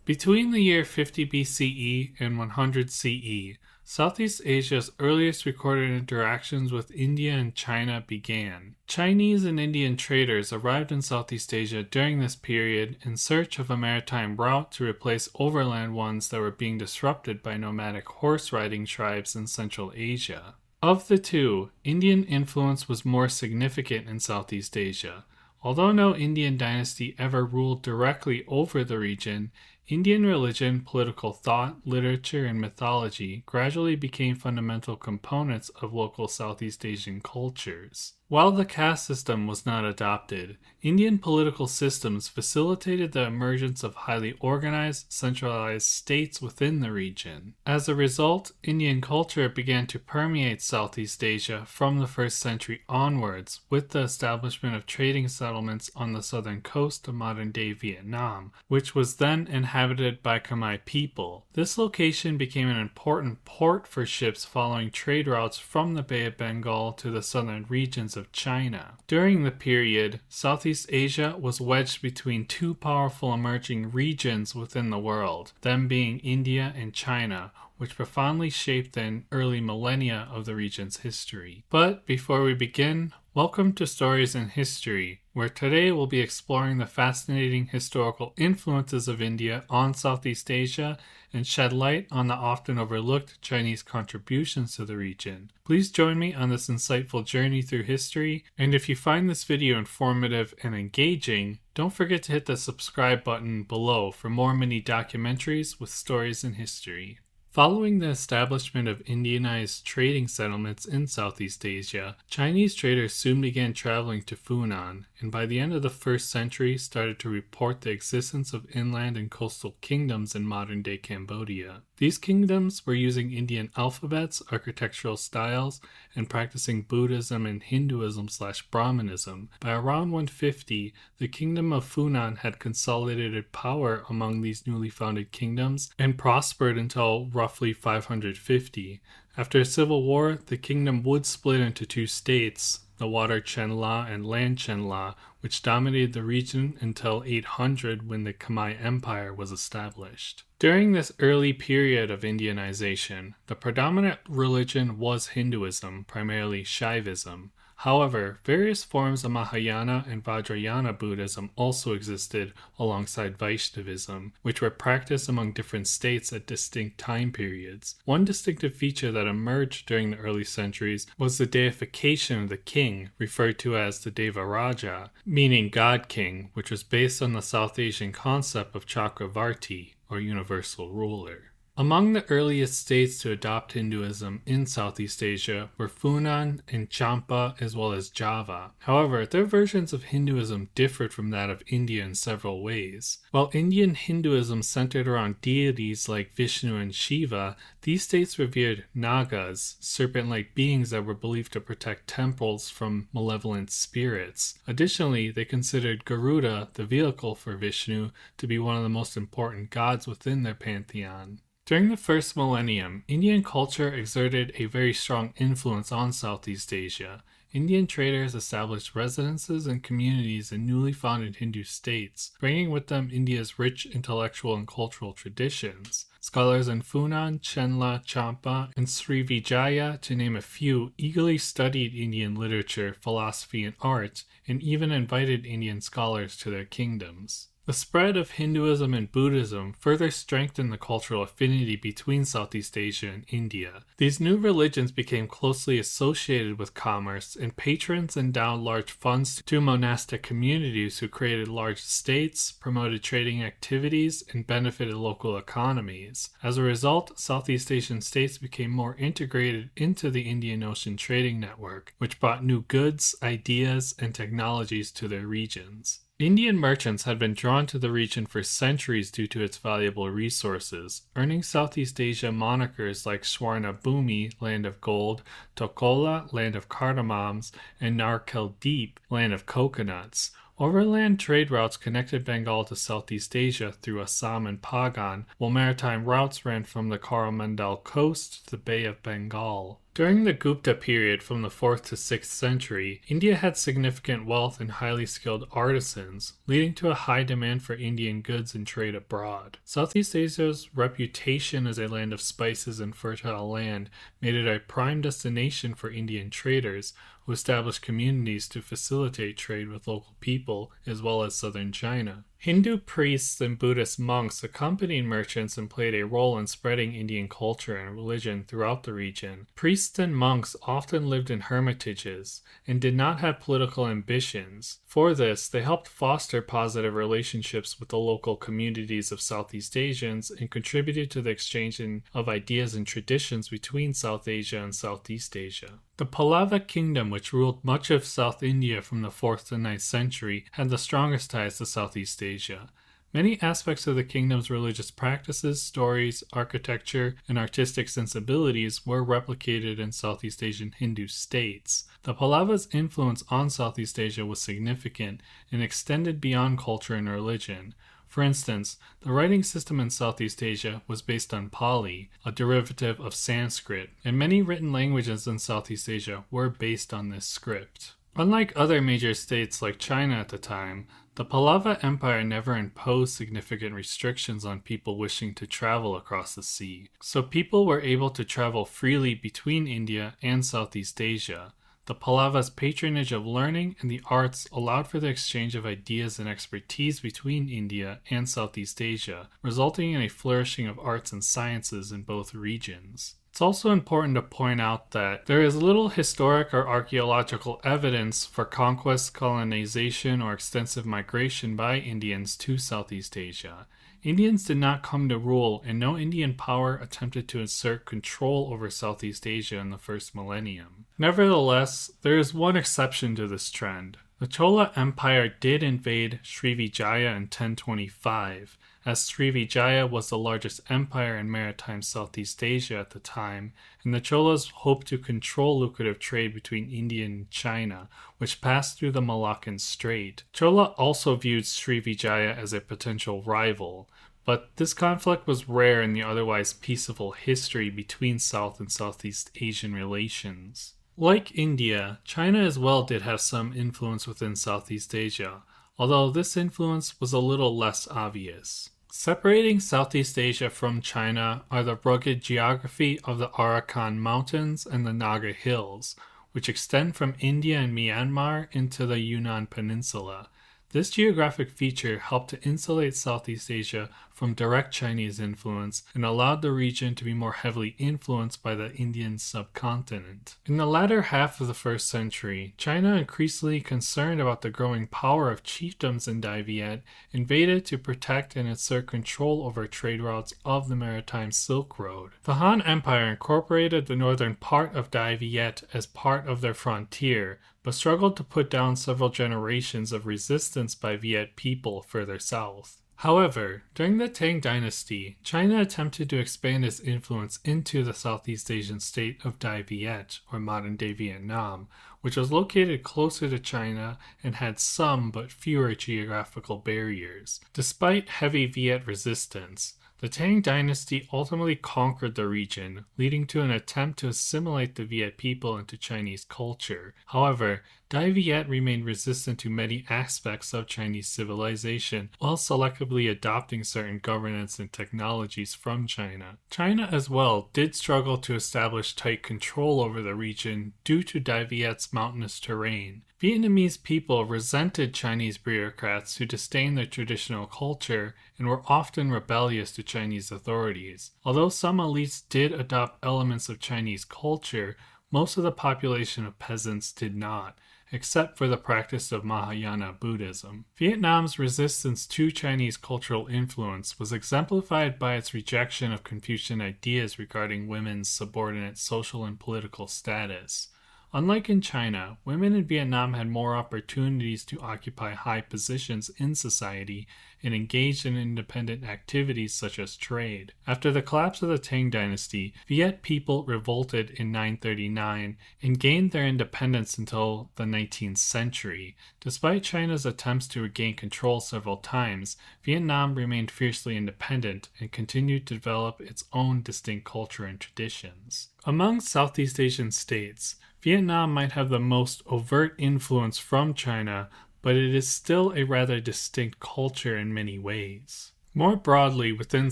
Between the year 50 BCE and 100 CE, Southeast Asia's earliest recorded interactions with India and China began. Chinese and Indian traders arrived in Southeast Asia during this period in search of a maritime route to replace overland ones that were being disrupted by nomadic horse-riding tribes in Central Asia. Of the two, Indian influence was more significant in Southeast Asia. Although no Indian dynasty ever ruled directly over the region, Indian religion, political thought, literature, and mythology gradually became fundamental components of local Southeast Asian cultures. While the caste system was not adopted, Indian political systems facilitated the emergence of highly organized, centralized states within the region. As a result, Indian culture began to permeate Southeast Asia from the 1st century onwards, with the establishment of trading settlements on the southern coast of modern-day Vietnam, which was then inhabited by Khmer people. This location became an important port for ships following trade routes from the Bay of Bengal to the southern regions of China. During the period, Southeast Asia was wedged between two powerful emerging regions within the world, them being India and China, which profoundly shaped the early millennia of the region's history. But before we begin, welcome to Stories in History, where today we'll be exploring the fascinating historical influences of India on Southeast Asia and shed light on the often overlooked Chinese contributions to the region. Please join me on this insightful journey through history, and if you find this video informative and engaging, don't forget to hit the subscribe button below for more mini documentaries with stories in history. Following the establishment of Indianized trading settlements in Southeast Asia, Chinese traders soon began traveling to Funan, and by the end of the 1st century started to report the existence of inland and coastal kingdoms in modern-day Cambodia. These kingdoms were using Indian alphabets, architectural styles, and practicing Buddhism and Hinduism/Brahmanism. By around 150, the kingdom of Funan had consolidated power among these newly founded kingdoms and prospered until roughly 550. After a civil war, the kingdom would split into two states, the water Chenla and land Chenla, which dominated the region until 800 when the Khmer Empire was established. During this early period of Indianization, the predominant religion was Hinduism, primarily Shaivism. However, various forms of Mahayana and Vajrayana Buddhism also existed alongside Vaishnavism, which were practiced among different states at distinct time periods. One distinctive feature that emerged during the early centuries was the deification of the king, referred to as the Devaraja, meaning God King, which was based on the South Asian concept of Chakravarti, or universal ruler. Among the earliest states to adopt Hinduism in Southeast Asia were Funan and Champa as well as Java. However, their versions of Hinduism differed from that of India in several ways. While Indian Hinduism centered around deities like Vishnu and Shiva, these states revered Nagas, serpent-like beings that were believed to protect temples from malevolent spirits. Additionally, they considered Garuda, the vehicle for Vishnu, to be one of the most important gods within their pantheon. During the 1st millennium, Indian culture exerted a very strong influence on Southeast Asia. Indian traders established residences and communities in newly founded Hindu states, bringing with them India's rich intellectual and cultural traditions. Scholars in Funan, Chenla, Champa, and Srivijaya, to name a few, eagerly studied Indian literature, philosophy, and art, and even invited Indian scholars to their kingdoms. The spread of Hinduism and Buddhism further strengthened the cultural affinity between Southeast Asia and India. These new religions became closely associated with commerce, and patrons endowed large funds to monastic communities who created large estates, promoted trading activities, and benefited local economies. As a result, Southeast Asian states became more integrated into the Indian Ocean trading network, which brought new goods, ideas, and technologies to their regions. Indian merchants had been drawn to the region for centuries due to its valuable resources, earning Southeast Asia monikers like Swarna Bhumi, land of gold, Tokola, land of cardamoms, and Narkel Deep, land of coconuts. Overland trade routes connected Bengal to Southeast Asia through Assam and Pagan, while maritime routes ran from the Coromandel coast to the Bay of Bengal. During the Gupta period from the 4th to 6th century, India had significant wealth and highly skilled artisans, leading to a high demand for Indian goods and trade abroad. Southeast Asia's reputation as a land of spices and fertile land made it a prime destination for Indian traders, who established communities to facilitate trade with local people as well as southern China. Hindu priests and Buddhist monks accompanied merchants and played a role in spreading Indian culture and religion throughout the region. Priests and monks often lived in hermitages and did not have political ambitions. For this, they helped foster positive relationships with the local communities of Southeast Asians and contributed to the exchange of ideas and traditions between South Asia and Southeast Asia. The Pallava kingdom, which ruled much of South India from the 4th to 9th century, had the strongest ties to Southeast Asia. Many aspects of the kingdom's religious practices, stories, architecture, and artistic sensibilities were replicated in Southeast Asian Hindu states. The Pallavas' influence on Southeast Asia was significant and extended beyond culture and religion. For instance, the writing system in Southeast Asia was based on Pali, a derivative of Sanskrit, and many written languages in Southeast Asia were based on this script. Unlike other major states like China at the time, the Pallava Empire never imposed significant restrictions on people wishing to travel across the sea, so people were able to travel freely between India and Southeast Asia. The Pallavas' patronage of learning and the arts allowed for the exchange of ideas and expertise between India and Southeast Asia, resulting in a flourishing of arts and sciences in both regions. It's also important to point out that there is little historic or archaeological evidence for conquest, colonization, or extensive migration by Indians to Southeast Asia. Indians did not come to rule, and no Indian power attempted to assert control over Southeast Asia in the first millennium. Nevertheless, there is one exception to this trend. The Chola Empire did invade Srivijaya in 1025, as Srivijaya was the largest empire in maritime Southeast Asia at the time, and the Cholas hoped to control lucrative trade between India and China, which passed through the Malaccan Strait. Chola also viewed Srivijaya as a potential rival, but this conflict was rare in the otherwise peaceful history between South and Southeast Asian relations. Like India, China as well did have some influence within Southeast Asia, although this influence was a little less obvious. Separating Southeast Asia from China are the rugged geography of the Arakan Mountains and the Naga Hills, which extend from India and Myanmar into the Yunnan Peninsula. This geographic feature helped to insulate Southeast Asia from direct Chinese influence and allowed the region to be more heavily influenced by the Indian subcontinent. In the latter half of the 1st century, China, increasingly concerned about the growing power of chiefdoms in Dai Viet, invaded to protect and assert control over trade routes of the maritime Silk Road. The Han Empire incorporated the northern part of Dai Viet as part of their frontier, but struggled to put down several generations of resistance by Viet people further south. However, during the Tang dynasty, China attempted to expand its influence into the Southeast Asian state of Dai Viet, or modern-day Vietnam, which was located closer to China and had some but fewer geographical barriers. Despite heavy Viet resistance, the Tang dynasty ultimately conquered the region, leading to an attempt to assimilate the Viet people into Chinese culture. However, Dai Viet remained resistant to many aspects of Chinese civilization, while selectively adopting certain governance and technologies from China. China as well did struggle to establish tight control over the region due to Dai Viet's mountainous terrain. Vietnamese people resented Chinese bureaucrats who disdained their traditional culture and were often rebellious to Chinese authorities. Although some elites did adopt elements of Chinese culture, most of the population of peasants did not, except for the practice of Mahayana Buddhism. Vietnam's resistance to Chinese cultural influence was exemplified by its rejection of Confucian ideas regarding women's subordinate social and political status. Unlike in China, women in Vietnam had more opportunities to occupy high positions in society and engage in independent activities such as trade. After the collapse of the Tang dynasty, Viet people revolted in 939 and gained their independence until the 19th century. Despite China's attempts to regain control several times, Vietnam remained fiercely independent and continued to develop its own distinct culture and traditions. Among Southeast Asian states, Vietnam might have the most overt influence from China, but it is still a rather distinct culture in many ways. More broadly, within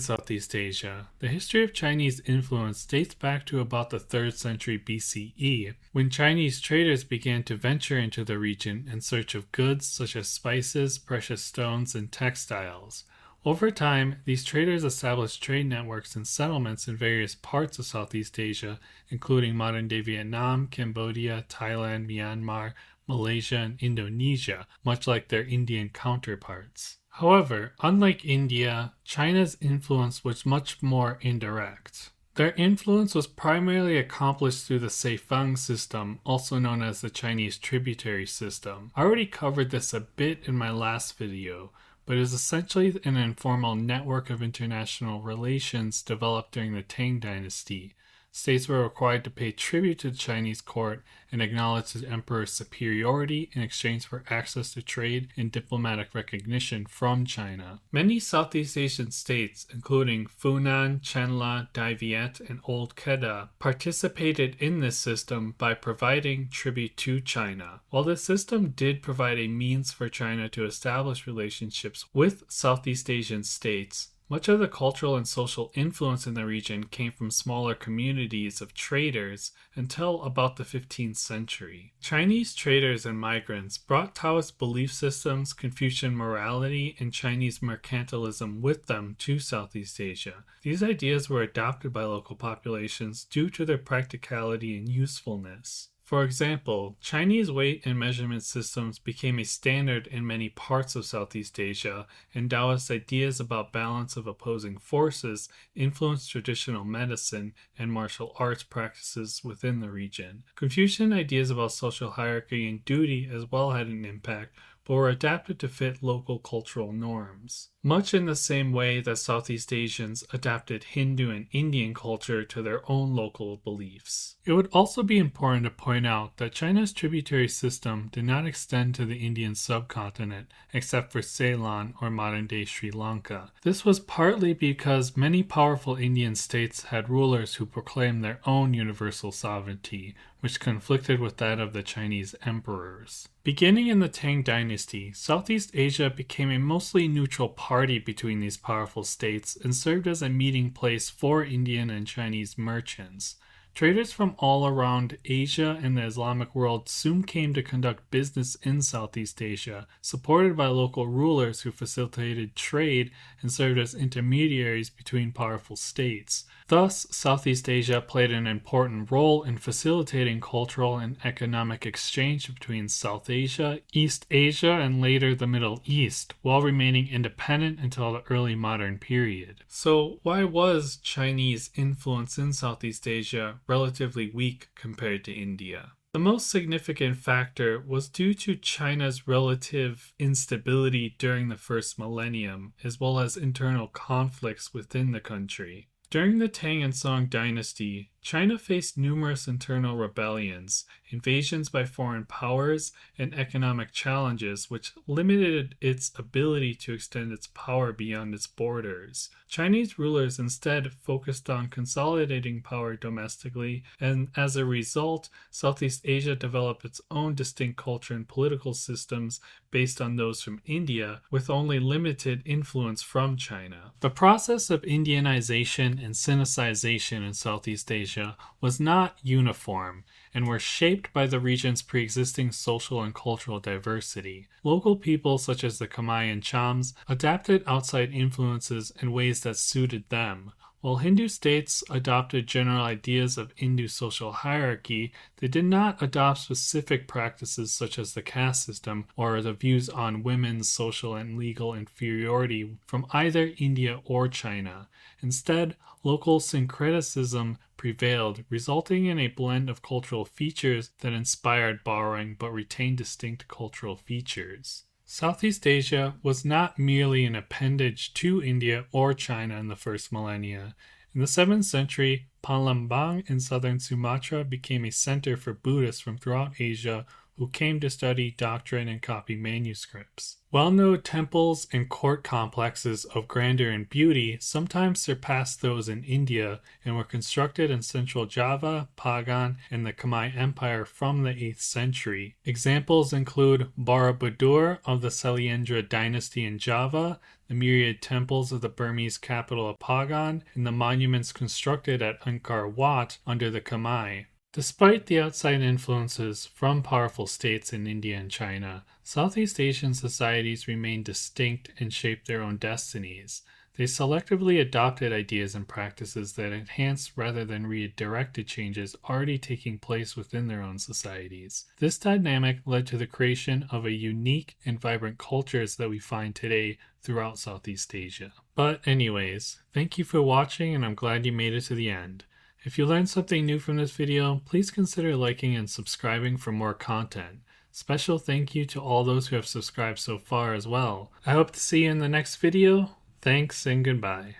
Southeast Asia, the history of Chinese influence dates back to about the 3rd century BCE, when Chinese traders began to venture into the region in search of goods such as spices, precious stones, and textiles. Over time, these traders established trade networks and settlements in various parts of Southeast Asia, including modern-day Vietnam, Cambodia, Thailand, Myanmar, Malaysia, and Indonesia, much like their Indian counterparts. However, unlike India, China's influence was much more indirect. Their influence was primarily accomplished through the Seifang system, also known as the Chinese Tributary system. I already covered this a bit in my last video, but is essentially an informal network of international relations developed during the Tang dynasty. States were required to pay tribute to the Chinese court and acknowledge the emperor's superiority in exchange for access to trade and diplomatic recognition from China. Many Southeast Asian states, including Funan, Chenla, Dai Viet, and Old Kedah, participated in this system by providing tribute to China. While this system did provide a means for China to establish relationships with Southeast Asian states, much of the cultural and social influence in the region came from smaller communities of traders until about the 15th century. Chinese traders and migrants brought Taoist belief systems, Confucian morality, and Chinese mercantilism with them to Southeast Asia. These ideas were adopted by local populations due to their practicality and usefulness. For example, Chinese weight and measurement systems became a standard in many parts of Southeast Asia, and Taoist ideas about balance of opposing forces influenced traditional medicine and martial arts practices within the region. Confucian ideas about social hierarchy and duty as well had an impact, but were adapted to fit local cultural norms, much in the same way that Southeast Asians adapted Hindu and Indian culture to their own local beliefs. It would also be important to point out that China's tributary system did not extend to the Indian subcontinent, except for Ceylon or modern-day Sri Lanka. This was partly because many powerful Indian states had rulers who proclaimed their own universal sovereignty, which conflicted with that of the Chinese emperors. Beginning in the Tang dynasty, Southeast Asia became a mostly neutral party between these powerful states and served as a meeting place for Indian and Chinese merchants. Traders from all around Asia and the Islamic world soon came to conduct business in Southeast Asia, supported by local rulers who facilitated trade and served as intermediaries between powerful states. Thus, Southeast Asia played an important role in facilitating cultural and economic exchange between South Asia, East Asia, and later the Middle East, while remaining independent until the early modern period. So, why was Chinese influence in Southeast Asia relatively weak compared to India? The most significant factor was due to China's relative instability during the first millennium, as well as internal conflicts within the country. During the Tang and Song dynasty, China faced numerous internal rebellions, invasions by foreign powers, and economic challenges which limited its ability to extend its power beyond its borders. Chinese rulers instead focused on consolidating power domestically, and as a result, Southeast Asia developed its own distinct culture and political systems based on those from India, with only limited influence from China. The process of Indianization and Sinicization in Southeast Asia was not uniform and were shaped by the region's pre-existing social and cultural diversity. Local people such as the Khmer and Chams adapted outside influences in ways that suited them, While Hindu states adopted general ideas of Hindu social hierarchy, they did not adopt specific practices such as the caste system or the views on women's social and legal inferiority from either India or China. Instead, local syncretism prevailed, resulting in a blend of cultural features that inspired borrowing but retained distinct cultural features. Southeast Asia was not merely an appendage to India or China in the first millennia. In the 7th century, Palembang in southern Sumatra became a center for Buddhists from throughout Asia who came to study doctrine and copy manuscripts. Well-known temples and court complexes of grandeur and beauty sometimes surpassed those in India and were constructed in central Java, Pagan, and the Khmer Empire from the 8th century. Examples include Borobudur of the Sailendra dynasty in Java, the myriad temples of the Burmese capital of Pagan, and the monuments constructed at Angkor Wat under the Khmer. Despite the outside influences from powerful states in India and China, Southeast Asian societies remained distinct and shaped their own destinies. They selectively adopted ideas and practices that enhanced rather than redirected changes already taking place within their own societies. This dynamic led to the creation of a unique and vibrant cultures that we find today throughout Southeast Asia. But anyways, thank you for watching, and I'm glad you made it to the end. If you learned something new from this video, please consider liking and subscribing for more content. Special thank you to all those who have subscribed so far as well. I hope to see you in the next video. Thanks and goodbye.